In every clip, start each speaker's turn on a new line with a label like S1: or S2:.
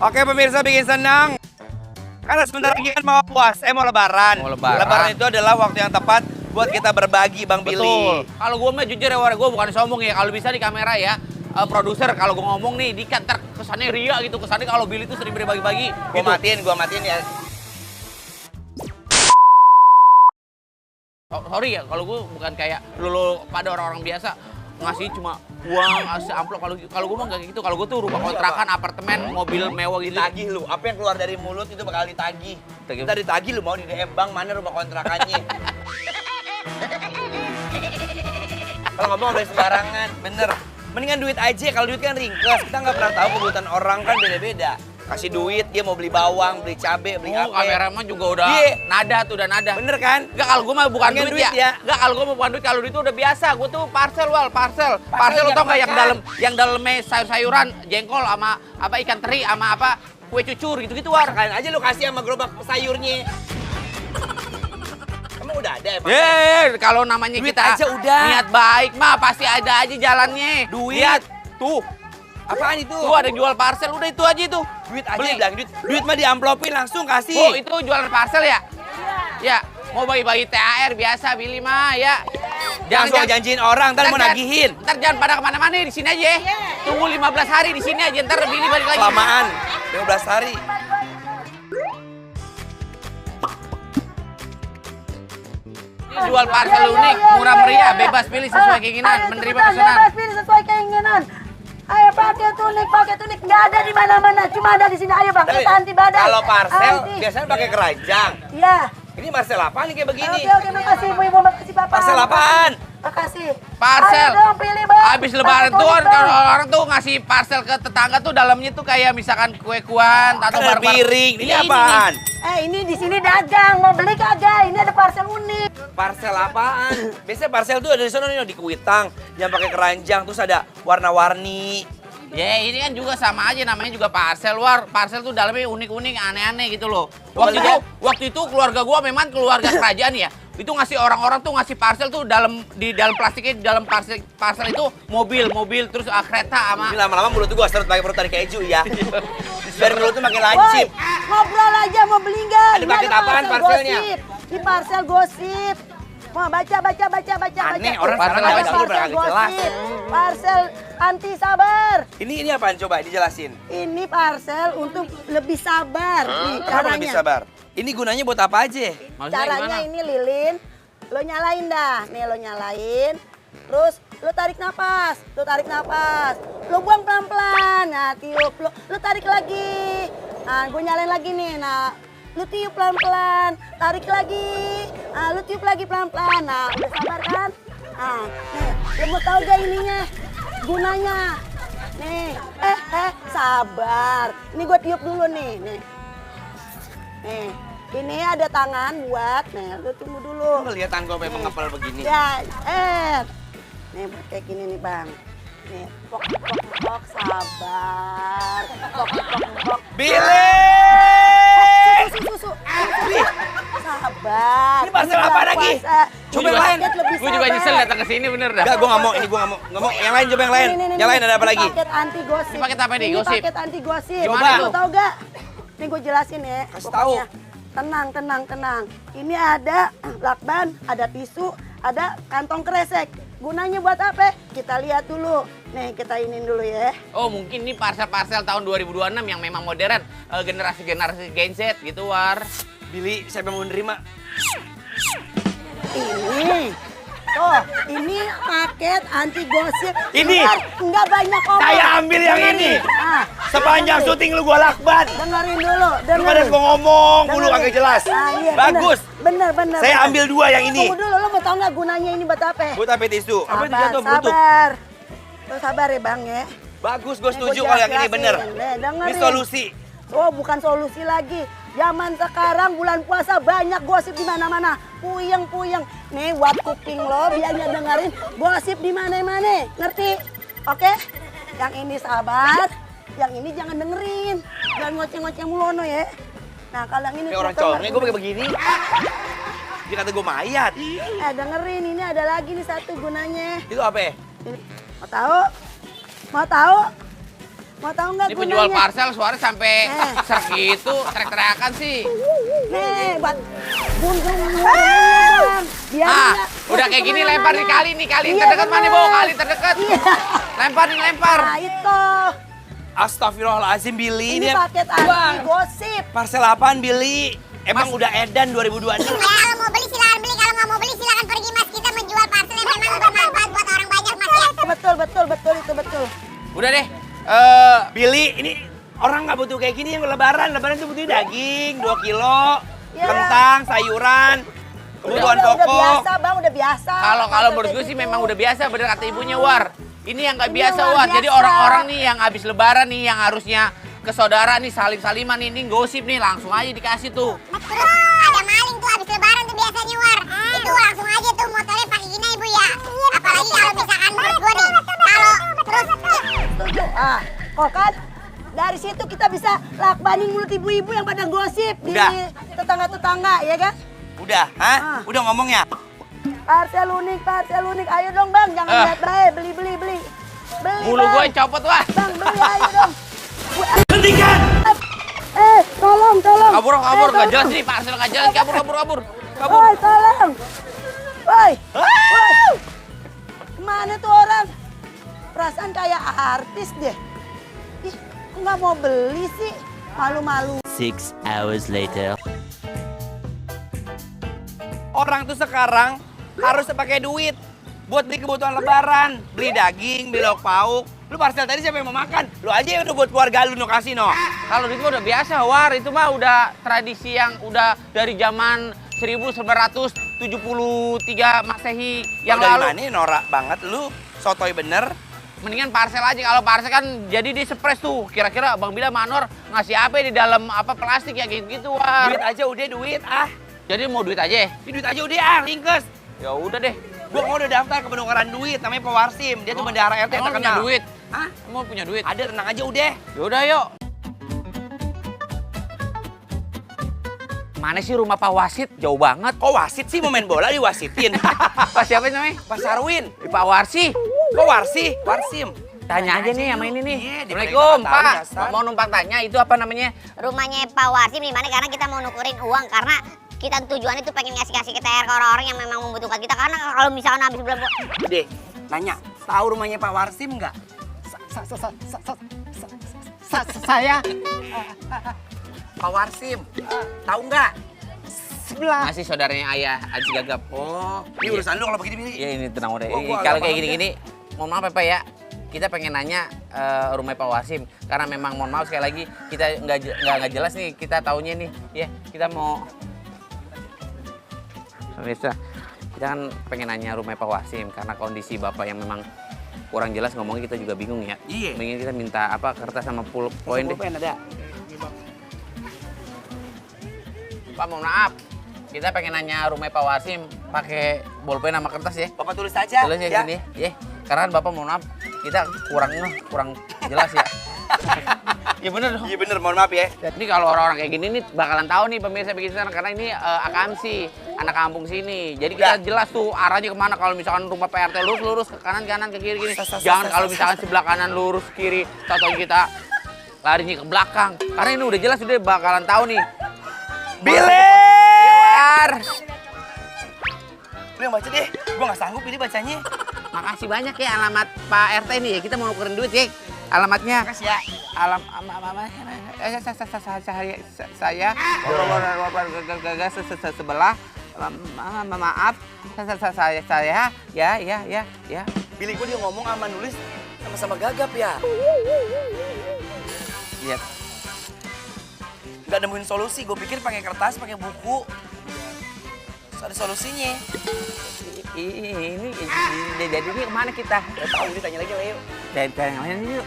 S1: Oke pemirsa bikin senang. Karena sebentar lagi kan mau mau lebaran. Lebaran itu adalah waktu yang tepat buat kita berbagi Bang Billy.
S2: Betul. Kalau gue mah jujur ya, gue bukan sombong ya. Kalau bisa di kamera ya, produser kalau gue ngomong nih, dikat ntar kesannya ria gitu. Kesannya kalau Billy itu sering berbagi-bagi.
S1: Gua matiin ya.
S2: Sorry ya, kalau gue bukan kayak lu pada orang-orang biasa ngasih cuma uang, ngasih amplop. Kalau gue mah nggak gitu. Kalau gue tuh rumah kontrakan, apartemen, mobil mewah gitu.
S1: Ditagih lu, apa yang keluar dari mulut itu bakal ditagih. Kita ditagih lu mau di DM Bang mana rumah kontrakannya. Kalau ngomong boleh sembarangan, bener. Mendingan duit aja, kalau duit kan ringkes. Kita nggak pernah tahu kebutuhan orang kan beda-beda. Kasih duit, dia mau beli bawang, beli cabai, beli apa.
S2: Kamera mah juga udah nada tuh, udah nada.
S1: Bener kan?
S2: Enggak, kalau gue mah bukan duit ya. Enggak, kalau gue mah bukan duit, kalau duit itu udah biasa. Gue tuh parcel lu tau nggak yang dalamnya sayur-sayuran, jengkol sama apa ikan teri sama apa kue cucur gitu-gitu war.
S1: Sekalian aja lu kasih sama gerobak sayurnya. Emang udah ada emang?
S2: Kalau namanya
S1: Duit
S2: kita
S1: aja udah.
S2: niat baik mah pasti ada aja jalannya.
S1: Duit.
S2: Lihat, tuh.
S1: Apaan itu?
S2: Tuh ada jual parcel, udah itu aja itu.
S1: Duit aja
S2: Beli.
S1: bilang duit. Duit mah diamplopin langsung kasih.
S2: Oh, itu jualan parcel ya? Iya. Mau bagi-bagi THR biasa Billy mah ya.
S1: Jangan janjiin orang, ntar mau nagihin.
S2: Ntar jangan pada kemana-mana, di sini aja. Tunggu 15 hari di sini aja, ntar Billy balik lagi.
S1: Kelamaan, 15 hari.
S2: Ini jual parcel unik, murah meriah, bebas pilih sesuai keinginan, menerima pesanan.
S3: Bebas pilih sesuai keinginan. Ayo pakai tunik, nggak ada di mana-mana, cuma ada di sini. Ayo bang, kita anti badai.
S1: Kalau parcel
S3: Anti.
S1: biasanya pakai keranjang.
S3: Iya.
S1: Ini parcel apaan nih kayak begini?
S3: Oke, makasih ibu, makasih bapak.
S1: Parcel apaan?
S3: Makasih.
S2: Parcel.
S3: Ayo dong, pilih bang.
S2: Habis lebaran tuh kalau orang tuh ngasih parcel ke tetangga tuh dalamnya tuh kayak misalkan kue-kuean atau
S1: Kan ada
S2: barang-barang.
S1: piring. Ini apaan?
S3: Ini di sini dagang, mau beli kagak? Ini ada parcel unik.
S1: Parcel apaan? Biasanya parcel tuh ada di sana nih di kuitang yang pakai keranjang terus ada warna-warni.
S2: Ya ini kan juga sama aja namanya juga parcel war. Parcel tuh dalamnya unik-unik, aneh-aneh gitu loh. Waktu itu keluarga gua memang keluarga kerajaan ya. Itu ngasih orang-orang tuh ngasih parcel tuh di dalam plastiknya, di dalam parcel itu mobil terus kereta sama.
S1: Ini lama-lama mulut tuh gua seret pakai perut tarik keju ya. Biar mulut tuh makin lancip.
S3: Ngobrol aja, mau beli nggak?
S1: Ada paket apaan parcelnya?
S3: Di parcel gosip. Mau baca.
S1: Aneh, orang
S2: Parcel
S1: sekarang
S2: apa
S1: baca
S2: sih?
S1: dulu beragak jelas.
S3: Parcel anti sabar.
S1: Ini apaan coba dijelasin.
S3: Ini parcel untuk lebih sabar. Nih
S1: Kenapa
S3: caranya.
S1: lebih sabar? Ini gunanya buat apa aja?
S2: Maksudnya
S3: Caranya
S2: gimana?
S3: ini lilin, lo nyalain dah. Nih lo nyalain. Terus lo tarik napas, lo buang pelan-pelan. Nah, tiup lo tarik lagi. Nah, gue nyalain lagi nih. Nah, lu tiup pelan-pelan, tarik lagi. Nah, lu tiup lagi pelan-pelan. Nah, udah sabar kan? Nah, nih, lu mau tahu gak ininya? Gunanya. Nih, sabar. Ini gue tiup dulu nih. Nih, ini ada tangan buat. Nih, lu tunggu dulu.
S1: Ngeliat tangan gua memang ngepel begini.
S3: Ya, nih buat kayak gini nih bang. Nih, pok, sabar. Pok.
S1: Billy!
S3: Susu. Sabar.
S1: Ini parcel apa lagi? Coba yang lain.
S2: Gue juga nyesel datang ke sini bener dah.
S1: Enggak, gua nggak mau. Ini gua nggak mau. Yang lain coba yang lain. Yang lain ada apa lagi?
S3: Paket anti gosip.
S2: Ini paket apa nih,
S3: Ini
S2: gosip?
S3: paket anti gosip.
S2: Gimana
S3: Lu
S2: tuh?
S3: tahu gak? Ini gue jelasin ya.
S1: Kasih
S3: Pokoknya. Tenang. Ini ada lakban, ada tisu, ada kantong kresek. Gunanya buat apa? Kita lihat dulu. Nih, kita inin dulu ya.
S2: Oh mungkin ini parcel-parcel tahun 2026 yang memang modern. Generasi Gen Z gitu war.
S1: Billy, siapa yang mau menerima?
S3: Ini. Tuh, ini paket anti gosip.
S1: Ini?
S3: Enggak banyak omong.
S1: Saya ambil yang ini. Sepanjang
S3: dengerin.
S1: syuting lu gua lakban.
S3: Dengerin dulu,
S1: Lu pada gua ngomong mulu
S3: Dengerin.
S1: agak jelas.
S3: Iya,
S1: Bagus.
S3: Bener.
S1: Saya ambil 2 yang ini.
S3: Tunggu dulu, lo mau tau nggak gunanya ini buat apa?
S1: Buat apa tisu? Apa itu jatuh bluetooth?
S3: Sabar. Lo sabar ya bang ya.
S1: Bagus, gua
S3: Nih,
S1: setuju
S3: gua
S1: kalau yang ini
S3: jelasin.
S1: bener.
S3: Nih, dengerin.
S1: Ini solusi.
S3: Oh bukan solusi lagi. Zaman sekarang bulan puasa banyak gosip di mana-mana. Puyeng. Nih buat kuping lo biar dengerin gosip di mana-mana. Ngerti? Oke? Yang ini sabar, yang ini jangan dengerin. Jangan ngoceh-ngoceh mulu ya. Nah kalau yang ini
S1: Kayak orang
S3: tuh,
S1: cowoknya gua pakai begini. Dia kata gua mayat.
S3: dengerin ini ada lagi nih satu gunanya.
S1: Itu apa ya?
S3: Ini, mau tahu? Mau tahu nggak
S2: Ini penjual
S3: gunanya?
S2: parcel suara sampai serak gitu, teriak-teriakan sih.
S3: Nih, buat bun. Biar
S2: Ah, udah kayak gini lempar di kali nih, kali yang terdekat mana, Bo? Kali terdekat.
S3: Iya.
S2: Lempar nih, lempar.
S3: Nah, itu.
S1: Astagfirullahaladzim, Billy.
S3: Ini paket anti gosip.
S1: Parcel apaan, Billy? Emang udah edan 2022 nih.
S4: Kalau mau beli silakan beli, kalau nggak mau beli silakan pergi mas. Kita menjual parcel yang memang bermanfaat buat orang banyak mas ya.
S3: Betul, itu betul.
S2: Udah deh.
S1: Billy, ini orang nggak butuh kayak gini yang lebaran. Lebaran tuh butuh daging, 2 kilo,
S3: Ya.
S1: kentang, sayuran, kebutuhan
S3: Udah
S1: pokok.
S3: biasa, Bang, udah biasa.
S2: Kalau
S3: Parcel
S2: menurut gue
S3: kayak
S2: sih
S3: gitu.
S2: memang udah biasa, bener kata ibunya War. Ini yang nggak
S3: Ini
S2: biasa
S3: luar
S2: War. Jadi
S3: biasa.
S2: orang-orang nih yang habis lebaran nih, yang harusnya ke saudara nih, salim-saliman nih, ini gosip nih, langsung aja dikasih tuh.
S4: Terus ada maling tuh habis lebaran tuh biasanya war. Itu langsung aja tuh motornya pakai gini ibu ya. Apalagi kalau misalkan menurut gue nih, kalau terus
S3: Setuju. Ah, kok kan dari situ kita bisa lakbanin mulut ibu-ibu yang pada gosip di
S1: Udah.
S3: tetangga-tetangga, ya kan?
S1: Udah, hah?
S3: Ah.
S1: Udah ngomongnya?
S3: Parcel unik. Ayo dong, Bang, jangan
S2: Ah.
S3: lihat baik, beli. Beli,
S2: Mulu
S3: Bang.
S2: gue copot War.
S3: Bang, beli ayo dong.
S1: Hentikan!
S3: Tolong.
S2: Kabur,
S3: Eh,
S2: nggak jelas nih, parcel nggak jelas, kabur.
S3: Woi, tolong. Woi. Mana tuh orang? Perasaan kayak artis deh. Ih, kok nggak mau beli sih? Malu-malu.
S5: 6 hours later.
S1: Orang tuh sekarang harus pakai duit buat beli kebutuhan lebaran, beli daging, beli lauk pauk. Lu parcel tadi siapa yang mau makan? Lu aja yang udah buat keluarga lu no kasih no.
S2: Kalau itu udah biasa War, itu mah udah tradisi yang udah dari zaman 1973 Masehi yang
S1: Dari
S2: lalu.
S1: mana norak banget lu, sotoy bener.
S2: Mendingan parcel aja. Kalau parcel kan jadi di spres tuh. Kira-kira Bang Bila Manor ngasih apa di dalam apa plastik ya gitu War.
S1: Duit aja udah duit ah.
S2: Jadi mau duit aja.
S1: Ini duit aja udah ah, ringkes.
S2: Ya udah deh.
S1: Gua mau udah daftar ke penukaran duit, namanya Pak Warsim. Dia tuh bendahara RT yang
S2: Emang punya
S1: terkenal.
S2: duit?
S1: Hah?
S2: Mau punya duit?
S1: Ada, tenang aja udah.
S2: Yaudah yuk. Mana sih rumah Pak Wasit? Jauh banget.
S1: Kok wasit sih mau main bola diwasitin?
S2: Pak siapa namanya?
S1: Pak Sarwin.
S2: Pak Warsi.
S1: Kok Warsi? Warsim.
S2: Tanya aja nih sama ini nih.
S1: Iya,
S2: Assalamualaikum
S1: daripada nggak tahu,
S2: Pak.
S1: dasar.
S2: Mau numpang tanya itu apa namanya?
S4: rumahnya Pak Warsim di mana karena kita mau nukerin uang karena kita tujuannya tuh pengen ngasih THR ke orang-orang yang memang membutuhkan kita karena kalau misalnya habis bulan
S1: Deh, nanya, tahu rumahnya Pak Warsim nggak?
S6: Saya
S1: Pak Warsim, tahu nggak?
S6: sebelah.
S2: Masih saudaranya ayah Aji Gagap.
S1: Oh, ini urusan lu kalau begini Billy.
S2: Iya ini tenang udah.
S1: Gua
S2: Kalau
S1: agak
S2: kayak
S1: paham
S2: gini-gini, mohon maaf ya Pak ya. Kita pengen nanya rumah Pak Warsim karena memang mohon maaf sekali lagi kita nggak jelas nih kita taunya nih. Ya kita mau pemirsa, kita kan pengen nanya rumah Pak Warsim karena kondisi bapak yang memang kurang jelas ngomongnya kita juga bingung ya.
S1: Iya.
S2: Mending kita minta apa kertas sama poin deh.
S1: Pulpen ada.
S2: Pak mohon maaf, kita pengen nanya rumah Pak Warsim pakai bolpen sama kertas ya.
S1: Bapak tulis aja.
S2: Tulis ya sini ya. Karena kan bapak mohon maaf kita kurang jelas ya. Ya bener dong.
S1: Iya bener, mohon maaf ya.
S2: Ini kalau orang-orang kayak gini nih bakalan tahu nih pemirsa bikin sana karena ini akamsi anak kampung sini. Jadi kita jelas tuh arahnya kemana kalau misalkan rumah PRT lurus ke kanan ke kiri gini. Jangan kalau misalkan sebelah kanan lurus kiri, tahu kita larinya ke belakang. Karena ini udah jelas udah bakalan tahu nih.
S1: Billy!
S2: War.
S1: Lu yang baca deh, gua nggak sanggup ini bacanya.
S2: Makasih banyak ya alamat Pak RT nih ya. Kita mau nukerin duit ya. Alamatnya.
S1: Makasih ya.
S2: Saya sebelah maaf saya ya.
S1: Billy gua dia ngomong sama nulis sama-sama gagap ya.
S2: Iya.
S1: Nggak nemuin solusi, gue pikir pakai kertas, pakai buku. Terus ada solusinya.
S2: Ini jadi ini kemana kita?
S1: Gak tahu, ini tanya lagi lah yuk.
S2: Yang lain yuk.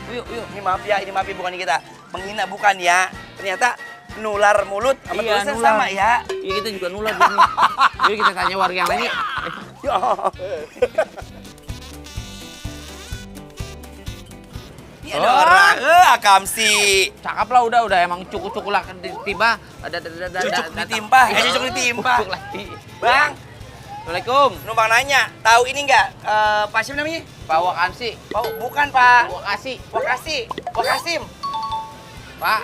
S1: Ini maaf ya bukan kita. Menghina bukan ya. Ternyata nular mulut sama
S2: Iya,
S1: tulisan
S2: nular.
S1: sama ya.
S2: Iya kita juga nular di sini. Yuk kita tanya warga yang lain yuk.
S1: Ya. Ini ada
S2: Oh.
S1: orang, akamsi.
S2: Cakep lah udah emang cukup lah tiba ada
S1: Cucuk ditimpa, cucuk ditimpa.
S2: Cucuk lagi.
S1: Bang,
S2: Assalamualaikum.
S1: Numpang nanya, tahu ini nggak? Pak siapa namanya?
S2: Pak Wakansi.
S1: Oh, bukan Pak.
S2: Wakasi.
S1: Wakasim.
S2: Pak,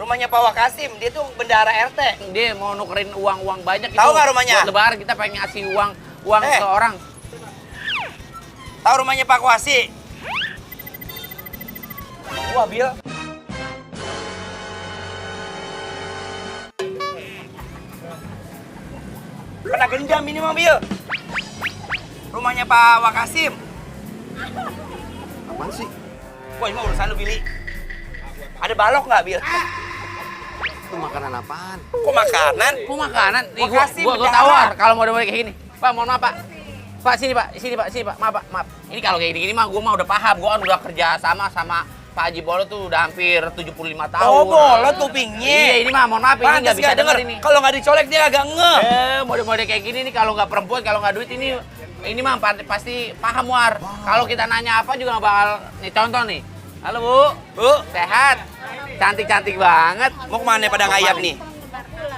S1: Rumahnya Pak Wakasim, dia tuh bendahara RT.
S2: dia mau nukerin uang banyak
S1: Tahu nggak rumahnya?
S2: Buat lebaran kita pengen ngasih uang
S1: Eh.
S2: ke orang.
S1: Tahu rumahnya Pak Kwasi? Wah, Bil. Kena gendam ini mah, Bil. Rumahnya Pak Wakasim.
S7: Apaan sih?
S1: Wah, ini mah urusan lu, Billy. Ada balok nggak, Bil?
S7: Itu makanan apaan?
S1: Kok makanan?
S2: Kok makanan? Nih,
S1: Makasih,
S2: gua
S1: bendahara.
S2: tawar kalau mau kayak gini. Pak, mohon maaf, Pak. Pak, sini, Pak. Maaf, Pak. Maaf. Ini kalau kayak gini mah gua mah udah paham. Gua kan udah kerja sama Pak Haji Bolo tuh udah hampir 75 tahun.
S1: Oh, bolot kupingnya.
S2: Iya, ini mah mohon maaf, ini
S1: Pantes
S2: nggak bisa
S1: nggak
S2: denger
S1: denger.
S2: ini.
S1: Kalau nggak dicolek dia agak ngeh.
S2: Mode-mode kayak gini nih kalau nggak perempuan, kalau nggak duit ini mah pasti paham, War. Kalau kita nanya apa juga nggak bakal. Nih, contoh nih. Halo, Bu.
S1: Bu,
S2: Sehat? Cantik-cantik banget.
S1: mau kemana pada ngayap nih?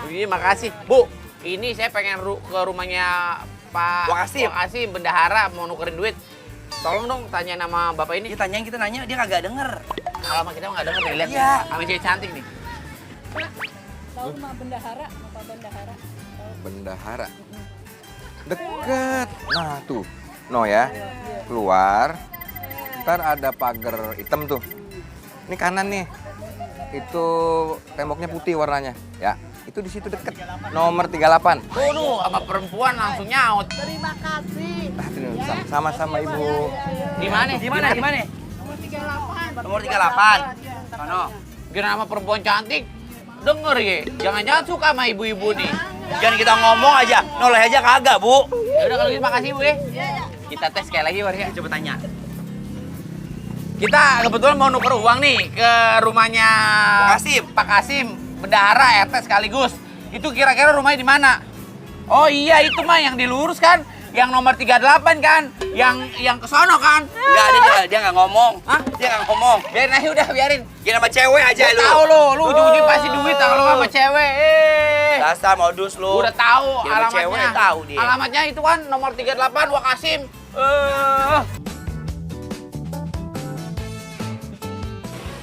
S2: Iya, makasih. Bu, ini saya pengen ke rumahnya Pak
S1: Wakasim.
S2: bendahara mau nukerin duit. Tolong dong tanya nama Bapak ini.
S1: Dia tanyain, kita nanya, dia kagak denger.
S2: Kalau sama kita nggak denger nih, lihat.
S1: Iya.
S2: Sama cewek cantik nih.
S8: Tahu mah bendahara, apa bendahara?
S7: Bendahara. Deket. Nah tuh, no ya. Keluar. Ntar ada pagar hitam tuh. Ini kanan nih. Itu temboknya putih warnanya. Ya, itu di situ deket. Nomor 38.
S2: Tuh, sama perempuan langsung nyaut.
S3: Terima kasih.
S7: Ah, tuh, sama-sama Ibu.
S2: Di mana?
S1: Di mana? Nomor 38. Mano.
S2: Kira nama perempuan cantik. Denger ya, jangan-jangan suka sama ibu-ibu nih.
S1: Jangan kita ngomong aja, noleh aja kagak, Bu.
S2: Ya udah kalau gitu makasih, Bu ya. Kita tes sekali lagi, War ya.
S1: Coba tanya.
S2: Kita kebetulan mau nuker uang nih ke rumahnya
S1: Kasim.
S2: Pak Kasim, bendahara RT sekaligus. Itu kira-kira rumahnya di mana? Oh iya, itu mah yang dilurus kan? Yang nomor 38 kan? Yang ke sono kan?
S1: Enggak ada dia nggak ngomong.
S2: Hah?
S1: Dia nggak ngomong.
S2: Biarin aja udah, biarin.
S1: Dia nama cewek aja
S2: Gua
S1: lu.
S2: tahu lu ujung-ujung pasti duit kalau sama cewek.
S1: Dasar modus lu.
S2: Udah tahu
S1: Dia sama
S2: alamatnya.
S1: cewek tahu dia.
S2: Alamatnya itu kan nomor 38 Wakasim.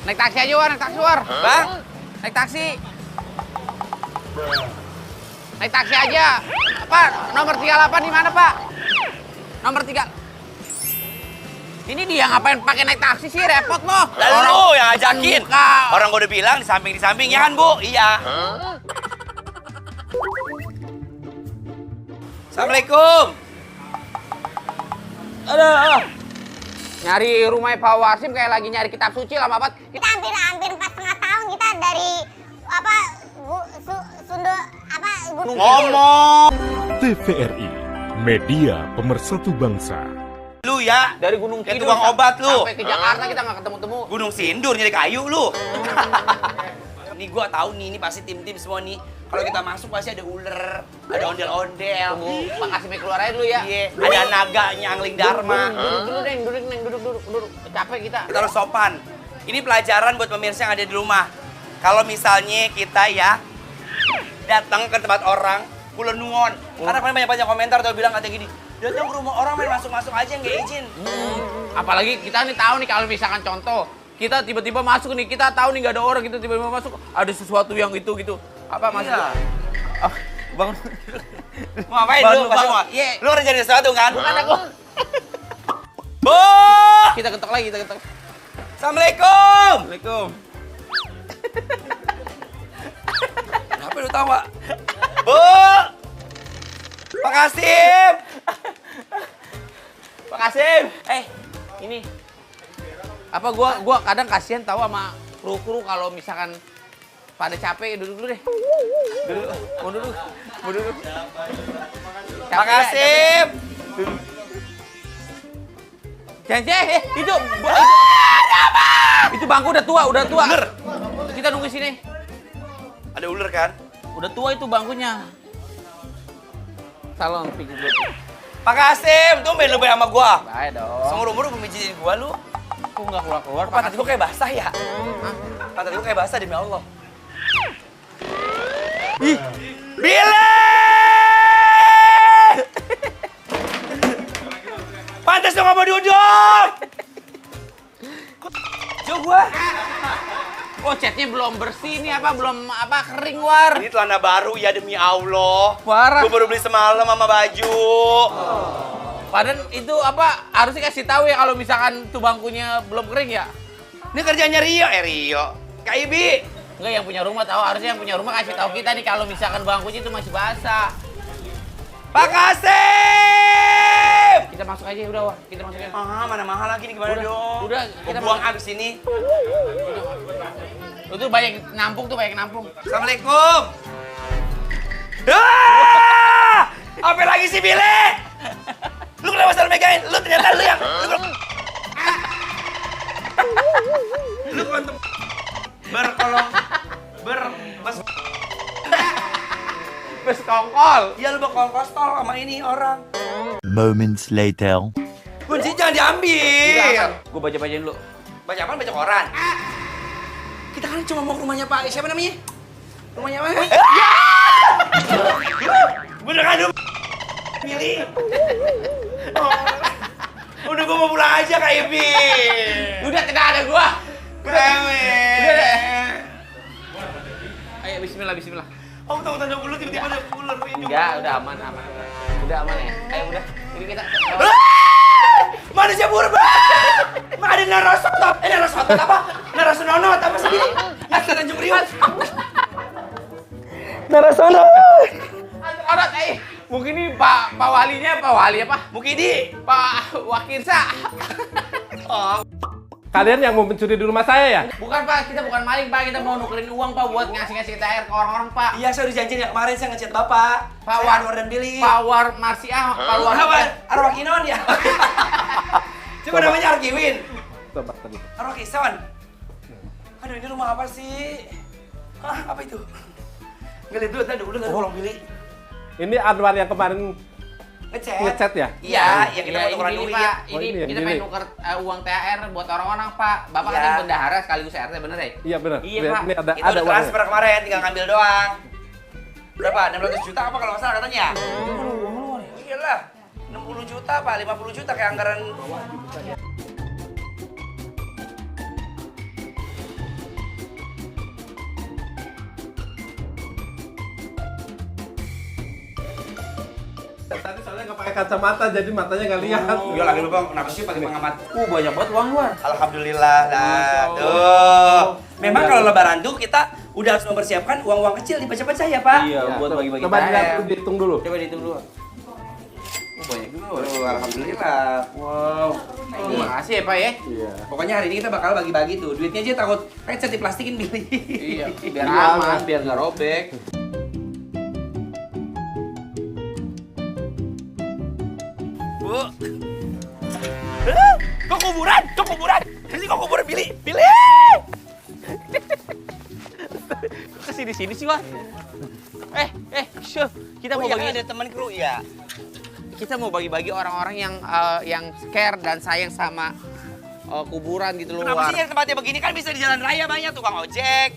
S2: Naik taksi aja, War. Naik taksi, War.
S1: Bang,
S2: Naik taksi. Naik taksi aja. Pak, nomor 38 di mana, Pak? Nomor 3. Ini dia ngapain pakai naik taksi sih? Repot loh.
S1: lalu lu yang ajakin.
S2: Buka.
S1: Orang gua udah bilang di samping ya kan, Bu? Iya. Assalamualaikum. Aduh.
S2: Nyari rumahnya Pak Wasim kayak lagi nyari kitab suci lama banget.
S4: Kita hampir 4,5 tahun kita dari Gunung
S1: Ngomong
S9: TVRI, media pemersatu bangsa.
S1: lu ya.
S2: Dari Gunung
S1: Kayak
S2: Kidul
S1: tukang obat lu.
S2: sampai ke Jakarta kita nggak ketemu-temu.
S1: Gunung Sindur nyari kayu lu. Nih gua tahu nih, ini pasti tim-tim semua nih. Kalau kita masuk pasti ada ular, ada ondel-ondel.
S2: Tunggu, Pak Kasimnya keluar aja dulu ya.
S1: Iya, ada naga nyangling dharma.
S2: Duduk dulu, Neng. Duduk. Capek kita.
S1: Kita harus sopan. Ini pelajaran buat pemirsa yang ada di rumah. Kalau misalnya kita ya datang ke tempat orang, kula nuwun. Karena kemarin banyak komentar tuh bilang katanya gini, datang ke rumah orang main masuk-masuk aja nggak izin.
S2: Apalagi kita nih tahu nih kalau misalkan contoh, kita tiba-tiba masuk nih, kita tahu nih nggak ada orang, kita tiba-tiba masuk, ada sesuatu yang itu gitu. Apa Mas?
S1: Iya.
S2: Ah, bangun.
S1: Mau ngapain
S2: Bangun,
S1: lu? Pasti
S2: bangun.
S1: mau.
S2: Iya.
S1: Lu rencanain sesuatu kan?
S2: Bukan aku.
S1: Bu!
S2: Kita ketok lagi, kita ketok.
S1: Assalamualaikum.
S2: Assalamualaikum.
S1: Kenapa lu tawa? Bu! Pak Kasim!
S2: Pak Kasim. Ini. Apa gua kadang kasihan tahu sama kru-kru kalau misalkan pada capek, duduk dulu deh. Mau duduk.
S1: Pak Kasim!
S2: Jangan, itu bangku udah tua.
S1: Bener.
S2: Kita nunggu sini.
S1: Ada ular kan?
S2: Udah tua itu bangkunya. Salon pijit dulu.
S1: Pak Kasim, tuh main lebih sama gua.
S2: Baik dong.
S1: Seumur-umur pemijitin gua lu.
S2: Aku nggak keluar.
S1: Pantat gua kayak basah ya? Pantat gua kayak basah demi Allah. Ih, Billy! Pantes dong nggak mau duduk. Jauh gua.
S2: Oh, catnya belum bersih nih belum kering, War.
S1: Ini celana baru ya demi Allah.
S2: Parah.
S1: Gua baru beli semalam sama baju.
S2: Padahal itu harusnya kasih tahu ya kalau misalkan tuh bangkunya belum kering ya.
S1: Ini kerjanya Rio. Kak Ibi.
S2: Enggak, yang punya rumah tahu, harusnya yang punya rumah kasih tahu kita nih kalau misalkan bangkunya itu masih basah.
S1: Pak Kasim!
S2: Kita masuk aja udah, War. Kita masuk aja.
S1: Mana mahal lagi nih gimana dong?
S2: Udah,
S1: kita buang abis ini.
S2: Lu tuh banyak nampung.
S1: Assalamualaikum. Apa lagi sih Billy? Lu kenapa selalu megangin? Lu ternyata lu yang lu konten
S2: Bersekongkol.
S1: Iya lu berkongkos tol sama ini orang.
S5: Moments later.
S1: Kunci jangan diambil.
S2: Gue baca-bacain dulu.
S1: Baca apa? Baca koran. Kita kan cuma mau ke rumahnya Pak. Siapa namanya? Rumahnya apa? Beneran dong. Pilih. Udah gua mau pulang aja Kak Ibi.
S2: Udah tidak ada gua. Udah deh. Ayo bismillah.
S1: Oh, tunggu dulu tiba-tiba ada ular.
S2: Enggak, udah aman. Udah aman ya. Ayo udah. Ini kita
S1: manusia purba. Ada Narasota. Narasota apa? Narasononot apa sih? Ngasih Tanjung Priok. Narasona.
S2: Orang mungkin ini Pak Walinya Pak Wali apa?
S1: Mukidi.
S2: Pak Wakirsa.
S10: Kalian yang mau mencuri di rumah saya ya?
S2: Bukan Pak, kita bukan maling Pak, kita mau nukerin uang Pak buat ngasih THR ke orang-orang Pak.
S1: Iya, saya udah janji ya kemarin saya ngechat Bapak.
S2: Pak
S1: War dan Billy.
S2: Pak War Marsiah, Pak War.
S1: Arwah Kinon ya. Coba namanya Arkiwin.
S10: Coba tadi.
S1: Arwah Kison. Aduh, ini rumah apa sih? Hah, apa itu? Ngeliat dulu, tadi udah tolong Billy.
S10: Ini Anwar yang kemarin ngechat ya?
S1: Iya, kita mau tukeran
S2: ini
S1: duit.
S2: Pak,
S10: Oh,
S2: ini
S10: ini
S2: kita
S10: yang
S2: pengen
S10: gini.
S2: nuker uang THR buat orang-orang Pak. Bapak
S1: Iya.
S2: kan yang bendahara sekaligus RT bener ya?
S10: Iya benar.
S2: Iya,
S10: Lihat,
S2: Pak.
S10: ini ada
S1: Kita udah
S10: uangnya.
S1: transfer kemarin, tinggal ngambil doang. Berapa? 600 juta apa kalau nggak salah katanya? Iya lah, 60 juta apa? 50 juta kayak anggaran.
S10: Tadi soalnya nggak pakai kacamata, jadi matanya nggak lihat.
S1: Iya lagi lupa, kenapa sih pakai pengamat?
S2: Banyak banget uang luar.
S1: Alhamdulillah lah, tuh. Memang kalau lebaran tuh kita udah harus mempersiapkan uang-uang kecil dibaca-baca ya Pak?
S2: Iya, buat bagi-bagi
S10: Coba
S2: THR.
S10: dilihat, dihitung dulu.
S2: Coba dihitung dulu. Banyak juga.
S1: Tuh, alhamdulillah.
S2: Wow. Terima kasih ya Pak ya.
S10: Iya.
S1: Pokoknya hari ini kita bakal bagi-bagi tuh. Duitnya aja takut recet diplastikin Billy.
S2: Iya, biar aman, biar nggak robek.
S1: Bu. Kok kuburan? Ini kok kuburan Billy?
S2: Kesini sih Wah. Kita mau bagi
S1: ada teman kru ya.
S2: kita mau bagi-bagi orang-orang yang care dan sayang sama kuburan gitu loh.
S1: Kenapa sih yang tempatnya begini kan bisa di jalan raya banyak tukang ojek.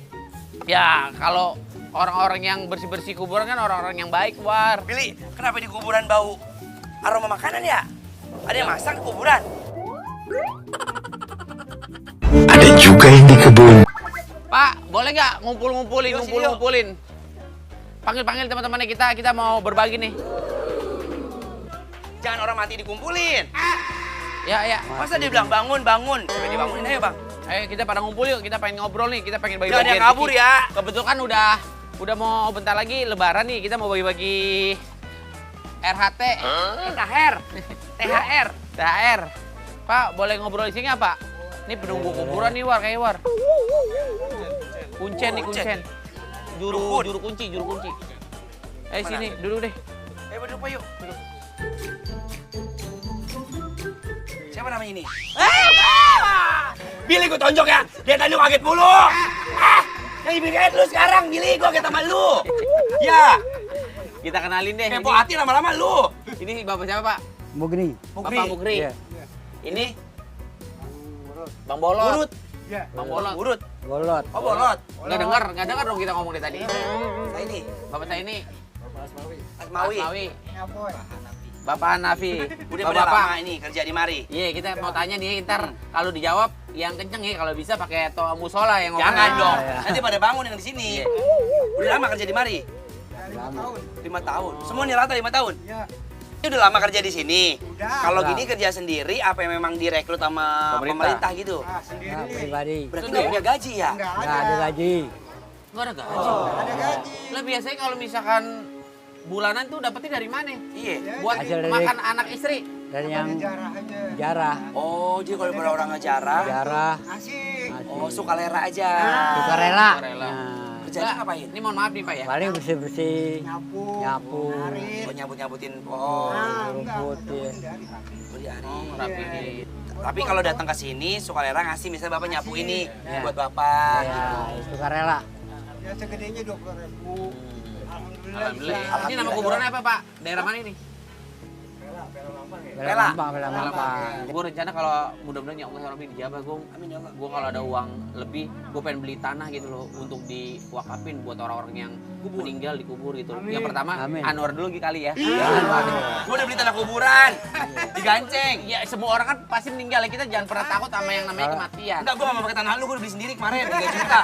S2: Ya kalau orang-orang yang bersih-bersih kuburan kan orang-orang yang baik, War.
S1: Billy, kenapa di kuburan bau aroma makanan ya? Ada yang masak di kuburan?
S5: Ada juga yang di kebun.
S2: Pak, boleh nggak ngumpulin? Panggil teman-temannya kita mau berbagi nih.
S1: Jangan orang mati dikumpulin.
S2: Ya.
S1: Masa dia bilang bangun? Sampai dibangunin ayo bang.
S2: Ayo kita pada ngumpul yuk, kita pengen ngobrol nih, kita pengen
S1: Jangan
S2: bagi-bagi.
S1: yang kabur ya.
S2: Kebetulan kan udah mau bentar lagi lebaran nih, kita mau bagi-bagi RHT. THR. Pak, boleh ngobrol di sini nggak, Pak? Ini penunggu kuburan nih, War, kayak War. Kuncen. Juru kunci. Sini, duduk deh.
S1: Ayo berdua yuk. Siapa namanya ini? Billy gue tonjok ya. Dia tadi kaget mulu. Yang Billy kaget lu sekarang, Billy gue kaget sama lu. Ya.
S2: Kita kenalin deh.
S1: Kepo hati lama-lama lu.
S2: Ini Bapak siapa, Pak?
S6: Mugni.
S2: Bapak Mugri.
S6: Iya.
S2: Ini Bang Bolot.
S1: Urut.
S2: Bang Bolot.
S1: Urut.
S6: Bolot.
S1: Oh bolot.
S2: Nggak dengar dong kita ngomong dari tadi.
S1: Saya ini.
S2: Bapak saya ini
S1: Asmawi.
S2: Asmawi. Bapak Hanafi.
S1: Udah
S2: Bapak,
S1: pada lama ini kerja di mari.
S2: Iya, kita mau tanya nih, ntar kalau dijawab yang kenceng ya, kalau bisa pakai toa musola yang ngomong.
S1: Jangan dong, nanti pada bangun yang di sini.
S2: Iya.
S1: Udah lama kerja di mari? 5 tahun. Semua nih rata 5 tahun? Iya. Ini udah lama kerja di sini. Kalau gini kerja sendiri, apa yang memang direkrut sama pemerintah gitu?
S6: Nah, pribadi.
S1: Berarti nggak punya gaji ya?
S6: Nggak ada gaji.
S2: Nggak ada gaji. Lah biasanya kalau misalkan bulanan tuh dapetnya dari mana?
S1: Iya.
S2: Buat
S6: Hasil dari-
S2: makan anak istri.
S6: Dan yang jarah.
S1: Oh, jadi kalau pada orang ngejarah,
S6: Jarah.
S1: oh sukalera aja.
S6: Sukarela.
S2: Sukarela.
S6: Nah,
S1: Kerjanya ngapain?
S2: Ini mohon maaf nih Pak ya.
S6: paling bersih-bersih. Nyapu.
S1: Oh, nyabut-nyabutin pohon.
S6: Rumput. Ya.
S1: Oh, diari.
S2: Rapihin.
S1: Tapi kalau datang ke sini, sukalera ngasih misalnya Bapak nyapu ini
S6: Ya.
S1: buat Bapak.
S6: Ya, sukarela.
S2: Alhamdulillah. Ini nama kuburannya apa Pak? Daerah mana ini?
S1: Rela.
S6: Bela Mampang.
S2: Gue rencana kalau mudah-mudahan ya Allah ya Rabbi dijabah gue.
S1: Amin ya Allah.
S2: Gue kalau ada uang lebih, gue pengen beli tanah gitu loh untuk diwakafin buat orang-orang yang meninggal dikubur gitu. Yang pertama
S6: Amin.
S2: Anwar dulu kali ya.
S1: Gue udah beli tanah kuburan, diganceng.
S2: Ya semua orang kan pasti meninggal ya, kita jangan pernah takut sama yang namanya kematian.
S1: Enggak, gue gak mau pakai tanah lu, gue udah beli sendiri kemarin 3 juta.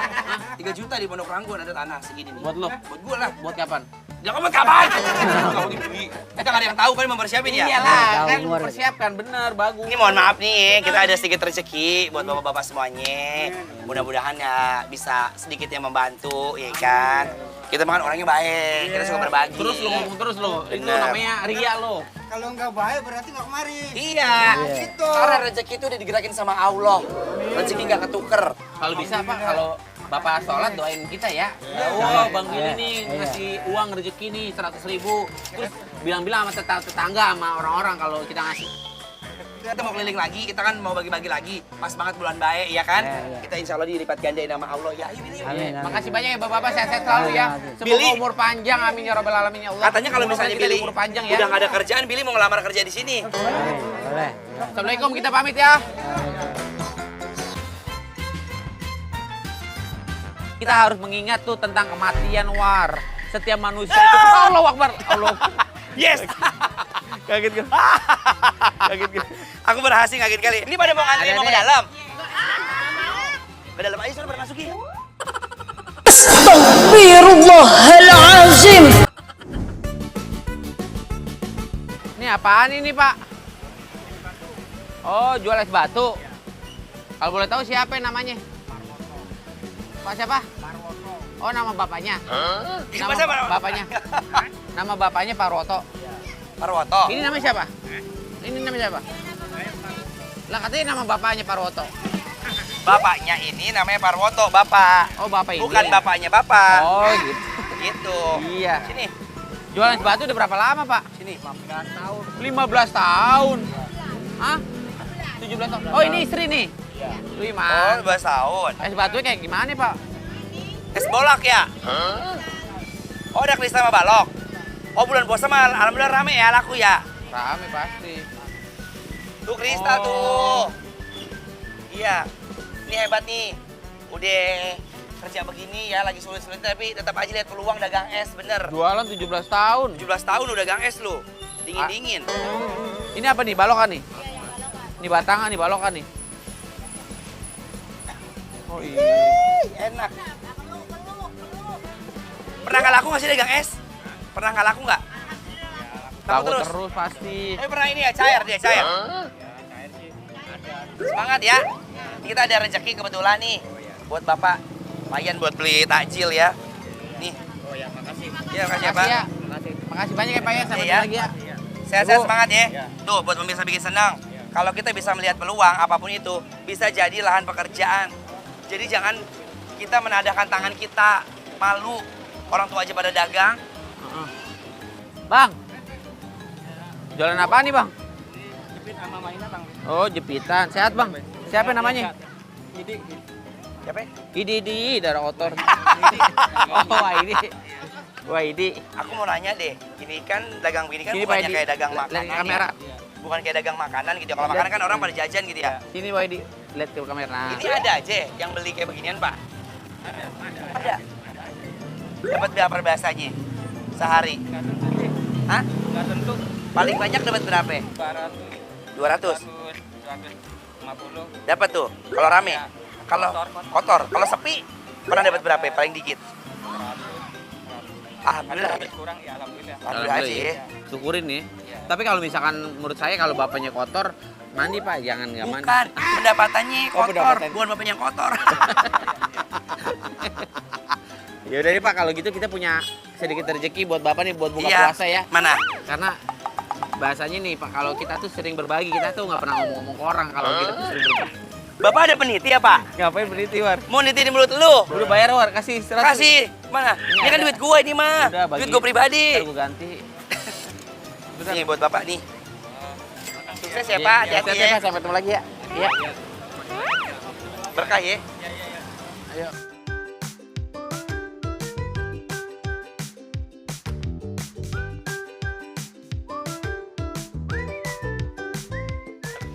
S1: 3 juta di Pondok Ranggon ada tanah segini nih.
S2: Buat lo?
S1: Buat gue lah.
S2: Buat kapan?
S1: Ya kamu kapan? Kamu dibeli. Kita gak ada yang tahu kan mempersiapin ya?
S2: Iyalah, kan
S6: Umur.
S2: persiapkan bener, bagus.
S1: Ini mohon maaf nih, kita ada sedikit rezeki buat bapak-bapak semuanya. Mudah-mudahan ya bisa sedikit yang membantu, ya kan? Kita makan orangnya baik, kita suka berbagi.
S2: Terus lo ngomong terus lo, itu
S1: Bener.
S2: namanya ria lo.
S11: Kalau nggak baik berarti nggak kemari.
S1: Iya, karena rezeki itu udah digerakin sama Allah. Rezeki nggak ketuker.
S2: Kalau bisa Pak, kalau Bapak sholat doain kita ya. Ya Allah, Bang Billy nih ngasih uang rezeki nih 100.000. Terus bilang-bilang sama tetangga sama orang-orang kalau kita ngasih.
S1: Kita mau keliling lagi, kita kan mau bagi-bagi lagi. Pas banget bulan baik, ya kan? Kita insya Allah dilipat gandain sama Allah. Ya, ini.
S6: Amin.
S2: Makasih banyak ya Bapak-bapak, sehat-sehat selalu ya. Semoga
S1: Billy.
S2: umur panjang, amin ya rabbal alamin ya Allah.
S1: Katanya kalau
S2: Semoga
S1: misalnya
S2: kita
S1: Billy
S2: umur panjang ya.
S1: udah nggak ada kerjaan, Billy mau ngelamar kerja di sini.
S6: Boleh.
S2: Assalamualaikum, kita pamit ya. Kita harus mengingat tuh tentang kematian War. Setiap manusia itu Allah Akbar. Allah.
S1: Yes. Kaget gue. Kaget gue. Aku berhasil kaget kali. Ini pada mau ngantri mau ke dalam. Ke dalam aja sudah masuki.
S3: Astagfirullahalazim.
S2: Ini apaan ini Pak? Oh, jual es batu. Kalau boleh tahu siapa namanya? Pak siapa? Oh, nama bapaknya. Nama
S1: Siapa?
S2: bapaknya. Nama bapaknya Pak Roto.
S1: Parwoto.
S2: Ini namanya siapa? Ini namanya siapa? Lah katanya nama bapaknya Pak Roto.
S1: Bapaknya ini namanya Parwoto, Bapak.
S2: Oh, bapak ini.
S1: Bukan bapaknya Bapak.
S2: Oh, gitu.
S1: Gitu.
S2: Iya.
S1: Sini.
S2: Jualan es batu udah berapa lama, Pak?
S1: Sini.
S2: 15 tahun. Hah? 17 tahun. Oh, ini istri nih. Wih,
S1: Oh,
S2: man.
S1: 12 tahun.
S2: Es batunya kayak gimana, Pak?
S1: Es bolak ya? Oh, ada kristal sama balok. Oh, bulan puasa mah alhamdulillah rame ya laku ya.
S2: Rame pasti.
S1: Tuh kristal tuh. Iya. Ini hebat nih. Udah kerja begini ya, lagi sulit-sulit tapi tetap aja lihat peluang dagang es, bener.
S2: Jualan 17 tahun.
S1: 17 tahun udah dagang es lu. Dingin-dingin.
S2: Ini apa nih? Balokan nih? Ini batangan nih, balokan nih. Oh iya.
S1: Enak. Pernah nggak laku nggak sih dagang es? Pernah nggak laku nggak?
S2: Laku terus pasti.
S1: Pernah ini ya, cair dia, cair. Semangat ya. Kita ada rezeki kebetulan nih. Buat Bapak. Lumayan buat beli takjil ya. Nih. Oh ya, makasih. Ya, makasih ya, Pak.
S2: Makasih ya. Makasih banyak ya Pak ya. Sampai
S1: Iya.
S2: jumpa lagi ya.
S1: Sehat-sehat semangat ya. Tuh, buat pemirsa bikin senang. Kalau kita bisa melihat peluang, apapun itu, bisa jadi lahan pekerjaan. Jadi jangan kita menadahkan tangan kita, malu. Orang tua aja pada dagang.
S2: Bang. Jualan apa nih, Bang?
S11: Jepit sama mainan bang.
S2: Oh, jepitan. Sehat, Bang. Siapa namanya?
S11: Jadi
S1: Siapa?
S2: Idi, darah kotor. Oh, wah ini. Wah ini.
S1: Aku mau nanya deh, ini kan dagang begini kan
S2: Sini,
S1: bukannya
S2: Pak Edi.
S1: kayak dagang
S2: Lihat
S1: makanan
S2: ke kamera.
S1: ya? Bukan kayak dagang makanan gitu. Kalau makanan kan orang pada jajan gitu ya.
S2: Sini, Wah Idi. Lihat ke kamera. Nah.
S1: Ini ada aja yang beli kayak beginian, Pak? Ada. Dapat berapa biasanya? Sehari? Hah?
S11: nggak tentu.
S1: Paling banyak dapat berapa? 200.
S11: 250.
S1: Dapat tuh. Kalau rame. Kalau kotor, kalau sepi pernah dapat berapa? Paling dikit. Alhamdulillah.
S11: Kurang ya alhamdulillah.
S1: Alhamdulillah sih.
S2: ya. Syukurin nih. Tapi kalau misalkan menurut saya kalau bapaknya kotor, mandi Pak, jangan nggak mandi.
S1: Bukan, pendapatannya
S2: Oh,
S1: kotor,
S2: pendapatan.
S1: bukan bapaknya yang kotor.
S2: Ya udah nih Pak, kalau gitu kita punya sedikit rezeki buat Bapak nih buat buka
S1: Iya.
S2: puasa ya.
S1: Mana?
S2: Karena bahasanya nih Pak, kalau kita tuh sering berbagi, kita tuh nggak pernah ngomong-ngomong ke orang kalau kita tuh sering berbagi.
S1: Bapak ada peniti ya, Pak?
S2: Ngapain berhenti War?
S1: Mau niti di mulut lu?
S2: Udah bayar War, kasih 100.
S1: Kasih. Mana? Ini kan
S2: ada.
S1: duit gua ini mah.
S2: Udah, bagi.
S1: Duit gua pribadi.
S2: Ntar gua ganti.
S1: Nih buat Bapak nih. Sukses ya,
S2: Iya,
S1: Pak.
S2: iya,
S1: Hati-hati
S2: Pak,
S1: ya.
S2: sampai ketemu lagi ya. Iya.
S1: Berkah ya.
S2: Ayo.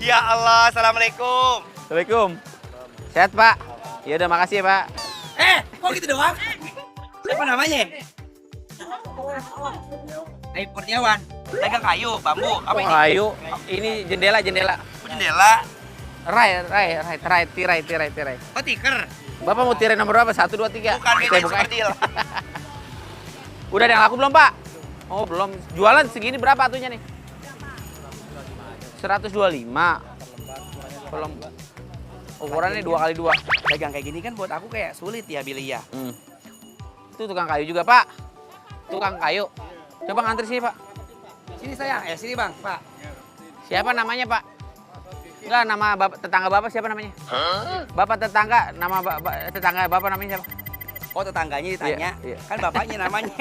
S1: Ya Allah, Assalamualaikum.
S2: Assalamualaikum. Sehat Pak? Ya udah makasih ya Pak.
S1: Kok gitu doang? Siapa namanya? Aib Kurniawan. Dagang kayu, bambu, apa ini?
S2: Ayo, ini jendela.
S1: Jendela.
S2: Tirai.
S1: Oh, tiker.
S2: Bapak mau tirai nomor berapa? 1, 2, 3.
S1: Bukan beda
S2: Saya
S1: yang
S2: bukain.
S1: kerdil.
S2: Udah ada yang laku belum Pak? Oh belum. Jualan segini berapa atunya nih? 125. Belum. Ukurannya 2x2.
S1: Dagang kayak gini kan buat aku kayak sulit ya, Billy ya.
S2: Itu tukang kayu juga Pak. Tukang kayu. Coba ngantri sini Pak.
S1: Sini sayang, sini Bang, Pak.
S2: Siapa namanya Pak? Enggak, nama tetangga Bapak siapa namanya? Bapak tetangga, tetangga Bapak namanya siapa?
S1: Oh, tetangganya ditanya.
S2: Iya.
S1: Kan bapaknya namanya.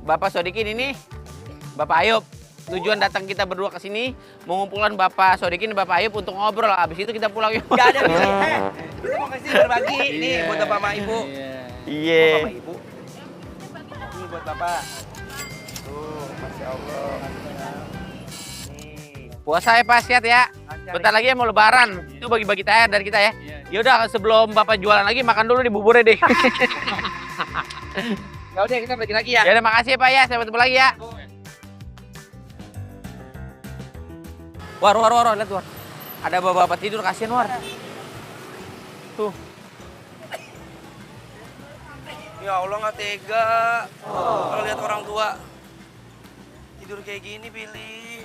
S2: Bapak Sodikin ini, Bapak Ayub. Tujuan datang kita berdua ke sini mengumpulkan Bapak Sodikin dan Bapak Ayub untuk ngobrol. Habis itu kita pulang yuk.
S1: Gak ada Billy. Kita mau kasih berbagi. Ini buat Bapak sama Ibu.
S2: Iya.
S1: Bapak Ibu. Ini buat Bapak. Tuh, Masya Allah. Nih.
S2: Puasa ya Pak, sehat ya. Bentar lagi ya mau lebaran. Itu bagi-bagi THR dari kita ya. Yaudah sebelum Bapak jualan lagi makan dulu di buburnya deh.
S1: Ya udah kita bagi lagi ya.
S2: Ya udah makasih ya Pak ya. Sampai ketemu lagi ya. War, lihat War. Ada bapak-bapak tidur, kasihan War. Tuh.
S1: Ya Allah nggak tega. Kalau lihat orang tua tidur kayak gini, Billy.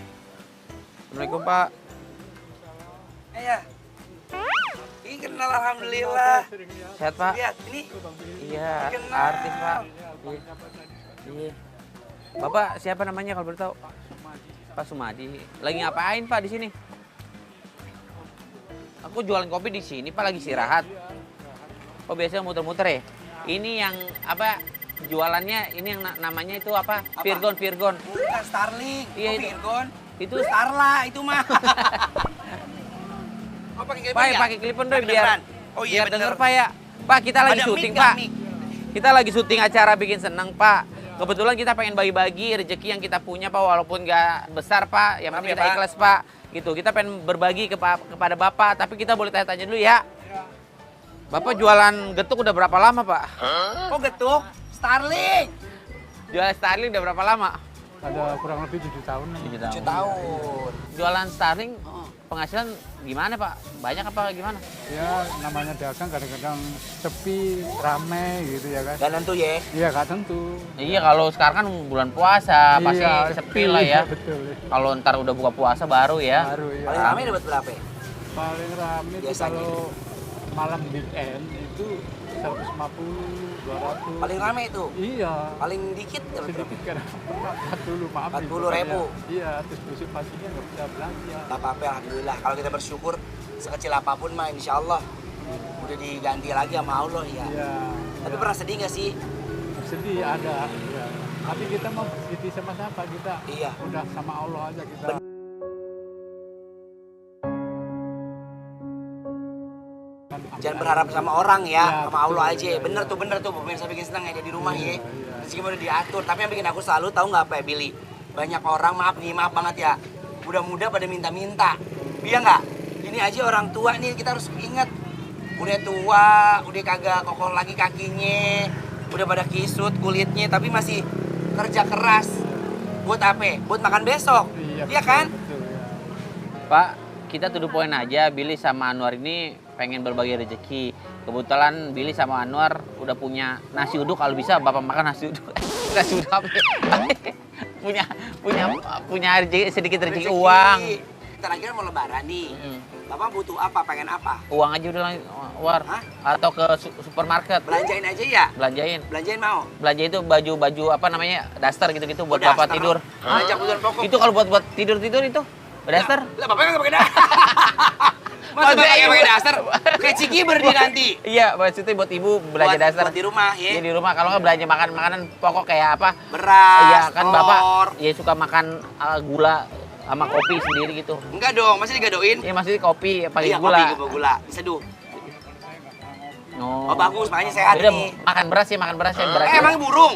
S2: Assalamualaikum Pak.
S1: Ya. Ini kenal alhamdulillah.
S2: Sehat Pak?
S1: Lihat ini.
S2: Iya,
S1: Kenal.
S2: artis Pak. Iya. Bapak siapa namanya kalau boleh tahu? Pak Sumadi. Lagi ngapain Pak di sini? Aku jualan kopi di sini Pak, lagi istirahat. Oh biasanya muter-muter ya? Ini yang apa jualannya ini yang namanya itu apa? Virgon.
S1: Bukan Starling.
S2: Iya,
S1: Oh,
S2: itu.
S1: Virgon.
S2: Itu
S1: Starla itu mah. Oh, pakai
S2: Pak,
S1: clipper ya?
S2: pakai clipper deh biar
S1: Kedengeran. Oh iya
S2: biar
S1: bener.
S2: denger Pak ya. Pak, kita lagi
S1: Ada
S2: syuting
S1: mic nggak,
S2: Pak.
S1: mic?
S2: Kita lagi syuting acara bikin seneng Pak. Kebetulan kita pengen bagi-bagi rezeki yang kita punya Pak, walaupun nggak besar Pak. Yang penting
S1: Maaf ya,
S2: kita
S1: Pak.
S2: ikhlas Pak. Gitu. Kita pengen berbagi kepada Bapak, tapi kita boleh tanya-tanya dulu ya. Bapak jualan getuk udah berapa lama Pak?
S1: Oh getuk? Starling.
S2: Jualan Starling udah berapa lama?
S6: Ada kurang lebih 7 tahun.
S1: 7 tahun.
S2: Jualan Starling penghasilan gimana Pak? Banyak apa gimana?
S6: Ya namanya dagang kadang-kadang sepi, rame gitu ya kan.
S1: Gak nentu ya?
S6: Iya gak tentu.
S2: Iya kalau sekarang kan bulan puasa pasti
S6: Iya,
S2: sepi lah ya.
S6: Betul.
S2: Kalau ntar udah buka puasa baru ya.
S6: Baru ya.
S1: Paling rame dapat berapa?
S6: Paling rame itu
S1: Biasanya.
S6: kalau malam weekend itu 150, 200.
S1: Paling rame itu?
S6: Iya.
S1: Paling dikit dapat berapa?
S6: Sedikit kan. 40 maaf.
S1: 40.000.
S6: Iya, terus besok paginya nggak bisa belanja.
S1: Gak apa-apa, alhamdulillah. Kalau kita bersyukur sekecil apapun mah insya Allah udah diganti lagi sama Allah ya.
S6: Iya.
S1: Tapi pernah sedih gak sih?
S6: Sedih ada. Iya. Tapi kita mau sedih sama siapa? Kita
S1: Iya.
S6: udah sama Allah aja kita.
S1: Jangan berharap sama orang ya,
S6: Ya,
S1: sama Allah
S6: betul,
S1: aja.
S6: iya,
S1: Bener
S6: iya.
S1: tuh, bener tuh. Pemirsa bikin senang ya dia di rumah ya.
S6: Iya,
S1: Meskipun udah diatur, tapi yang bikin aku selalu tahu nggak apa ya Billy? Banyak orang, maaf nih, maaf banget ya. Muda-muda pada minta-minta. Iya nggak? Ini aja orang tua nih kita harus ingat. Udah tua, udah kagak kokoh lagi kakinya, udah pada kisut kulitnya, tapi masih kerja keras. Buat apa? Buat makan besok. Iya kan?
S6: Betul, ya.
S2: Pak, kita to the point aja. Billy sama Anwar ini pengen berbagi rezeki. Kebetulan Billy sama Anwar udah punya nasi uduk. Kalau bisa Bapak makan nasi uduk. Nasi uduk apa? punya rezeki, sedikit rezeki uang.
S1: Terakhir mau lebaran nih. Bapak butuh apa? Pengen apa?
S2: Uang aja udah War.
S1: Hah?
S2: Atau ke supermarket.
S1: Belanjain aja ya?
S2: Belanjain.
S1: Belanjain mau?
S2: Belanja itu baju-baju apa namanya? Daster gitu-gitu buat
S1: Oh,
S2: Bapak
S1: daster.
S2: tidur.
S1: Belanja kebutuhan pokok.
S2: Itu kalau buat tidur-tidur itu. Daster.
S1: Lah, Bapak kan pakai daster. Masa Bapak pakai daster? Kayak Ciki berdi nanti.
S2: Iya, maksudnya buat ibu belanja daster.
S1: Buat di rumah ya.
S2: Iya, di rumah. Kalau nggak belanja makanan pokok kayak apa?
S1: Beras,
S2: Iya, kan
S1: telur.
S2: Bapak ya suka makan gula sama kopi sendiri gitu.
S1: Enggak dong, masih digadoin.
S2: Iya, maksudnya kopi pakai
S1: Iya,
S2: gula.
S1: kopi gula. Diseduh.
S2: Oh,
S1: Oh, bagus, makanya sehat
S2: Udah,
S1: nih.
S2: makan beras ya, makan beras ya. Beras.
S1: Emang burung?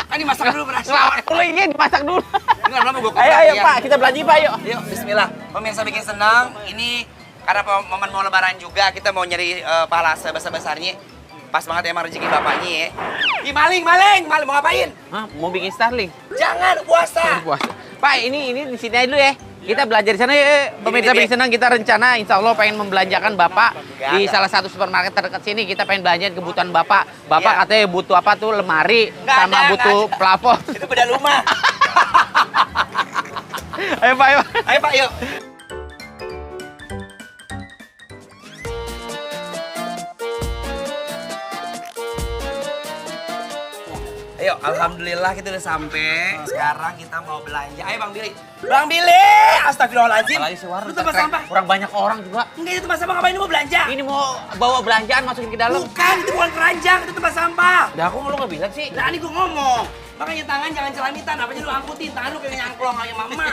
S1: Kan dimasak dulu beras.
S2: Dulu ini dimasak dulu.
S1: Enggak, lama gue
S2: Ayo Pak, kita belanja Pak, yuk.
S1: Yuk, bismillah. Pemirsa bikin senang. Ini karena momen mau lebaran juga, kita mau nyari pahala sebesar-besarnya. Pas banget emang rezeki bapaknya ya. Ih, maling, mau ngapain?
S2: Hah, mau bikin Starling?
S1: Jangan, puasa.
S2: Puasa. Pak, ini di sini aja dulu ya. Kita belajar di sana ya. Pemirsa
S1: Ini,
S2: bikin senang, kita rencana insya Allah pengen membelanjakan Bapak di
S1: Enggak.
S2: salah satu supermarket terdekat sini. Kita pengen belanjain kebutuhan Bapak. Bapak
S1: Iya.
S2: katanya butuh apa tuh? Lemari
S1: Nggak
S2: sama
S1: ada,
S2: butuh
S1: nggak ada.
S2: plafon.
S1: Itu beda rumah.
S2: Ayo Pak, ayo.
S1: Ayo Pak, yuk. Ayo, alhamdulillah kita udah sampai. Sekarang kita mau belanja. Ayo Bang Billy. Bang Billy! Astagfirullahaladzim.
S2: Apalagi si War,
S1: Lu tempat sampah.
S2: kurang banyak orang juga.
S1: Enggak, itu tempat sampah ngapain lu mau belanja?
S2: Ini mau bawa belanjaan masukin ke dalam.
S1: Bukan, itu bukan keranjang, itu tempat sampah.
S2: Dah aku lu nggak bilang sih.
S1: Nah, ini gua ngomong. Makanya tangan jangan celamitan, apanya lu angkutin. Tangan lu kayak nyangklong kayak mama.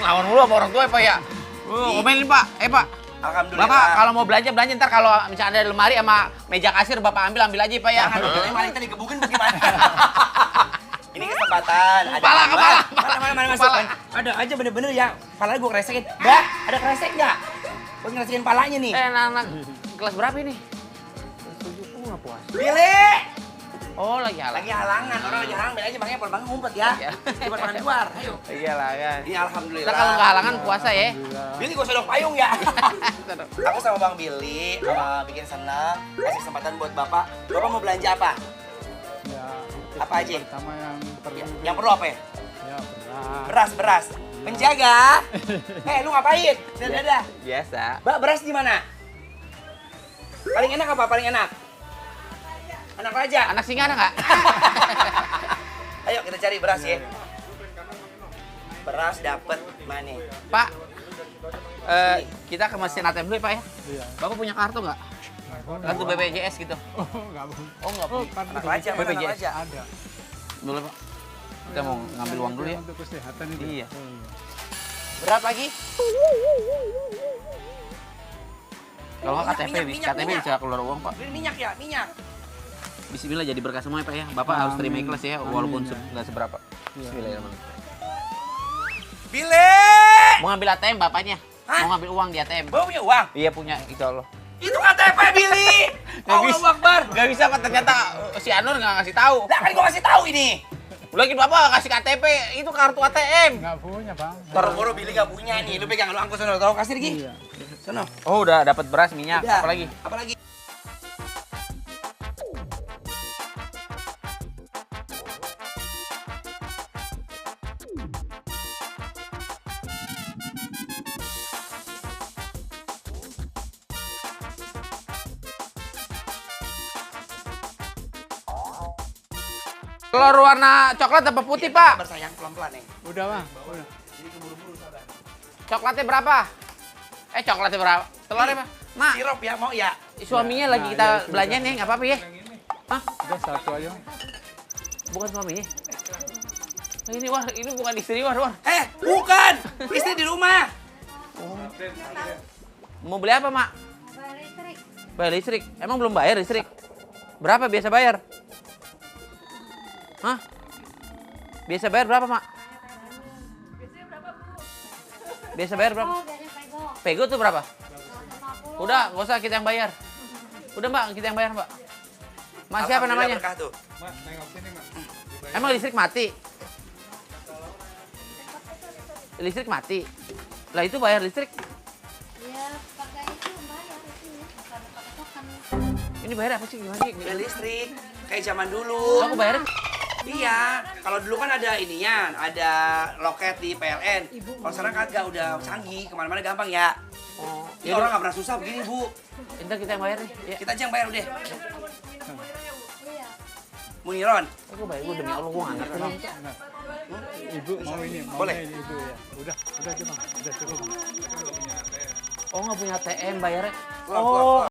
S2: Lawan dulu sama orang tua ya Pak ya. Ngomelin Pak. Pak.
S1: Alhamdulillah.
S2: Bapak kalau mau belanja ntar kalau misalnya ada lemari sama meja kasir Bapak ambil aja Pak ya.
S1: Jangan, jangan maling tadi gebukin bagaimana? Ini kesempatan. Ada
S2: Kepala,
S1: apa?
S2: kepala.
S1: Mana masuk?
S2: Kepala.
S1: Ada aja bener-bener ya. Palanya gua kresekin. Mbak, ada kresek nggak? Gua ngeresekin palanya nih.
S2: Anak-anak kelas berapa ini? 70 nggak puas.
S1: Billy!
S2: Oh lagi halang.
S1: Lagi halangan, orang lagi halangan, aja makanya pelan ngumpet ya.
S2: Iya.
S1: Coba makan di luar, ayo.
S2: Iya lah kan.
S1: Ini alhamdulillah.
S2: Ntar kalau nggak halangan puasa ya.
S1: Billy gua sodok payung ya. Aku sama Bang Billy bikin senang, kasih kesempatan buat Bapak. Bapak mau belanja apa?
S6: Ya,
S1: Apa aja?
S6: pertama yang perlu.
S1: Yang perlu apa ya?
S6: Ya, beras.
S1: Beras. Penjaga. Lu ngapain? Dadah.
S2: Biasa.
S1: Mbak, beras di mana? Paling enak apa? Paling enak? Anak raja.
S2: Anak singa ada nggak?
S1: Ayo kita cari beras ya. Beras dapet mana?
S2: Pak, kita ke mesin ATM dulu ya Pak ya.
S6: Iya.
S2: Bapak punya kartu nggak? Kartu BPJS gitu.
S6: Oh, nggak boleh.
S2: Oh nggak punya.
S6: Kartu
S1: Anak raja, mana anak
S2: BPJS.
S1: raja?
S6: Ada.
S2: Dulu Pak. Kita mau ngambil uang dulu ya.
S6: Untuk kesehatan itu.
S2: Iya.
S6: Oh, iya.
S2: Berat lagi? Kalau nggak KTP, KTP bisa keluar uang Pak.
S1: Beli minyak ya, minyak.
S2: Bismillah jadi berkah semua ya Pak ya. Bapak harus terima ikhlas ya, walaupun nggak seberapa. Bismillahirrahmanirrahim.
S1: Billy!
S2: Mau ngambil ATM bapaknya.
S1: Hah?
S2: Mau ngambil uang di ATM.
S1: Bapak punya uang?
S2: Iya punya, insya Allah.
S1: Itu KTP Billy! Allahu Akbar!
S2: Gak bisa Pak, ternyata si Anur nggak ngasih tahu.
S1: Lah kan gua kasih tahu ini.
S2: Lagi Bapak kasih KTP, itu kartu ATM.
S6: Nggak punya, Bang.
S1: Boro-boro Billy gak punya nih. Lu pegang, lu angkut sono. Tahu kasih lagi?
S6: Iya.
S1: Sono.
S2: Oh udah dapat beras, minyak,
S1: Udah.
S2: apa lagi?
S1: Apa lagi?
S2: Telur warna coklat apa putih Pak?
S1: Bersayang pelan-pelan nih.
S6: Udah, Bang. Udah.
S2: Coklatnya berapa? Coklatnya berapa? Telurnya Pak? Mak,
S1: Sirup ya, mau ya?
S2: suaminya lagi kita
S6: ya, sudah.
S2: belanjain nih, nggak apa-apa ya? Hah?
S6: Udah satu aja.
S2: Bukan suaminya? Ini wah, ini bukan istri war.
S1: Bukan! Istri di rumah.
S2: Mau beli apa Mak? Bayar listrik. Emang belum bayar listrik? Berapa biasa bayar? Hah? Biasa bayar berapa Mak? Biasa bayar berapa? Pego tuh berapa? Udah, nggak usah kita yang bayar. Udah Mbak, kita yang bayar Mbak. Mas siapa
S1: Alhamdulillah
S2: namanya?
S1: berkah tuh.
S2: Emang listrik mati? listrik mati. Lah itu bayar listrik.
S8: Ya pakai itu bayar itu bukan pakai token.
S2: Ini bayar apa sih? Gimana sih?
S1: Biaya listrik. Kayak zaman dulu.
S2: Aku bayarnya?
S1: Iya, kalau dulu kan ada inian, ada loket di PLN. Kalau sekarang kagak, udah canggih, kemana-mana gampang ya.
S2: Oh,
S1: Ini orang nggak pernah susah begini, Bu.
S2: Ntar kita yang bayar nih. Ya.
S1: Kita aja yang bayar udah. Muniron.
S2: Aku bayar, gue demi Allah gue nggak ngerti nih.
S6: Ibu mau ini, mau
S1: Boleh.
S6: ini ibu ya. Udah aja bang, udah cukup.
S2: Oh nggak punya ATM bayarnya.
S1: Keluar, keluar, keluar.